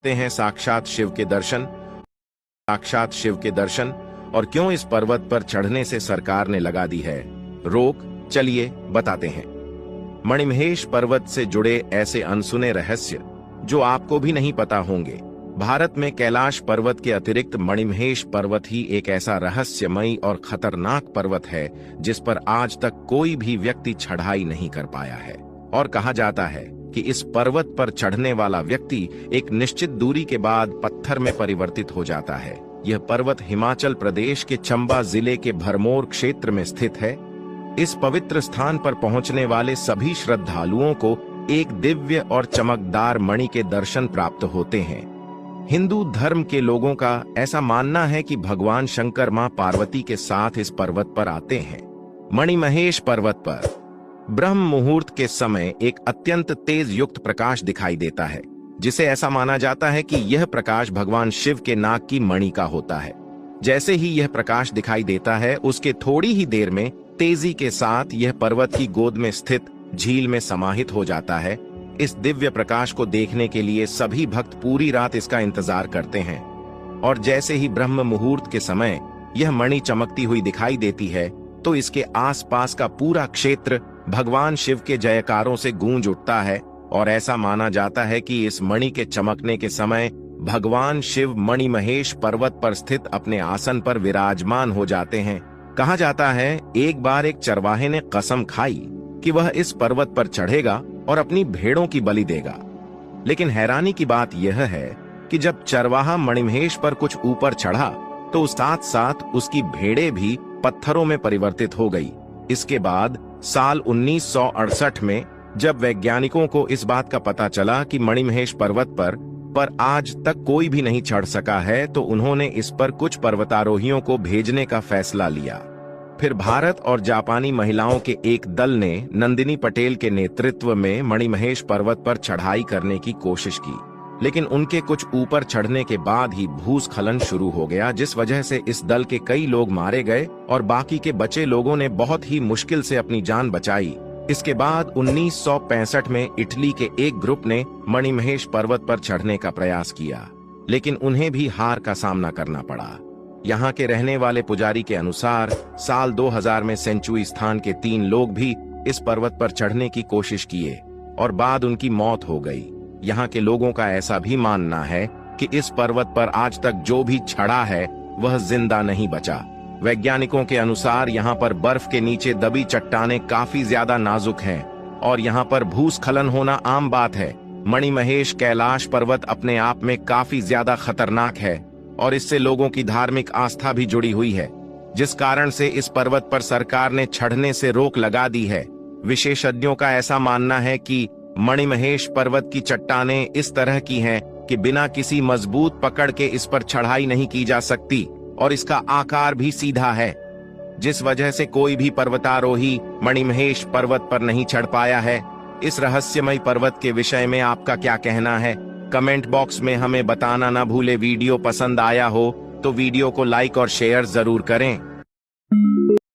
करते हैं साक्षात शिव के दर्शन और क्यों इस पर्वत पर चढ़ने से सरकार ने लगा दी है रोक। चलिए बताते हैं मणिमहेश पर्वत से जुड़े ऐसे अनसुने रहस्य जो आपको भी नहीं पता होंगे। भारत में कैलाश पर्वत के अतिरिक्त मणिमहेश पर्वत ही एक ऐसा रहस्यमयी और खतरनाक पर्वत है जिस पर आज तक कोई भी व्यक्ति चढ़ाई नहीं कर पाया है। और कहा जाता है कि इस पर्वत पर चढ़ने वाला व्यक्ति एक निश्चित दूरी के बाद पत्थर में परिवर्तित हो जाता है। यह पर्वत हिमाचल प्रदेश के चंबा जिले के भरमौर क्षेत्र में स्थित है। इस पवित्र स्थान पर पहुंचने वाले सभी श्रद्धालुओं को एक दिव्य और चमकदार मणि के दर्शन प्राप्त होते हैं। हिंदू धर्म के लोगों का ऐसा मानना है कि भगवान शंकर मां पार्वती के साथ इस पर्वत पर आते हैं। मणिमहेश पर्वत पर ब्रह्म मुहूर्त के समय एक अत्यंत तेज युक्त प्रकाश दिखाई देता है, जिसे ऐसा माना जाता है कि यह प्रकाश भगवान शिव के नाक की मणि का होता है। जैसे ही यह प्रकाश दिखाई देता है, उसके थोड़ी ही देर में तेजी के साथ यह पर्वत की गोद में स्थित झील में समाहित हो जाता है। इस दिव्य प्रकाश को देखने के लिए सभी भक्त पूरी रात इसका इंतजार करते हैं और जैसे ही ब्रह्म मुहूर्त के समय यह मणि चमकती हुई दिखाई देती है तो इसके आसपास का पूरा क्षेत्र भगवान शिव के जयकारों से गूंज उठता है। और ऐसा माना जाता है कि इस मणि के चमकने के समय भगवान शिव मणिमहेश पर्वत पर स्थित अपने आसन पर विराजमान हो जाते हैं। कहा जाता है एक बार एक चरवाहे ने कसम खाई कि वह इस पर्वत पर चढ़ेगा और अपनी भेड़ों की बलि देगा। लेकिन हैरानी की बात यह है कि जब चरवाहा मणिमहेश पर कुछ ऊपर चढ़ा तो साथ साथ उसकी भेड़ें भी पत्थरों में परिवर्तित हो गई। इसके बाद साल 1968 में जब वैज्ञानिकों को इस बात का पता चला कि मणिमहेश पर्वत पर आज तक कोई भी नहीं चढ़ सका है, तो उन्होंने इस पर कुछ पर्वतारोहियों को भेजने का फैसला लिया। फिर भारत और जापानी महिलाओं के एक दल ने नंदिनी पटेल के नेतृत्व में मणिमहेश पर्वत पर चढ़ाई करने की कोशिश की, लेकिन उनके कुछ ऊपर चढ़ने के बाद ही भूस्खलन शुरू हो गया, जिस वजह से इस दल के कई लोग मारे गए और बाकी के बचे लोगों ने बहुत ही मुश्किल से अपनी जान बचाई। इसके बाद 1965 में इटली के एक ग्रुप ने मणिमहेश पर्वत पर चढ़ने का प्रयास किया, लेकिन उन्हें भी हार का सामना करना पड़ा। यहाँ के रहने वाले पुजारी के अनुसार साल 2000 में सेंचुई स्थान के 3 लोग भी इस पर्वत पर चढ़ने की कोशिश किए और बाद उनकी मौत हो गई। यहाँ के लोगों का ऐसा भी मानना है कि इस पर्वत पर आज तक जो भी चढ़ा है वह जिंदा नहीं बचा। वैज्ञानिकों के अनुसार यहाँ पर बर्फ के नीचे दबी चट्टानें काफी ज्यादा नाजुक हैं और यहाँ पर भूस्खलन होना आम बात है। मणिमहेश कैलाश पर्वत अपने आप में काफी ज्यादा खतरनाक है और इससे लोगों की धार्मिक आस्था भी जुड़ी हुई है, जिस कारण से इस पर्वत पर सरकार ने चढ़ने से रोक लगा दी है। विशेषज्ञों का ऐसा मानना है कि मणिमहेश पर्वत की चट्टानें इस तरह की हैं कि बिना किसी मजबूत पकड़ के इस पर चढ़ाई नहीं की जा सकती और इसका आकार भी सीधा है, जिस वजह से कोई भी पर्वतारोही मणिमहेश पर्वत पर नहीं चढ़ पाया है। इस रहस्यमय पर्वत के विषय में आपका क्या कहना है? कमेंट बॉक्स में हमें बताना ना भूले। वीडियो पसंद आया हो तो वीडियो को लाइक और शेयर जरूर करें।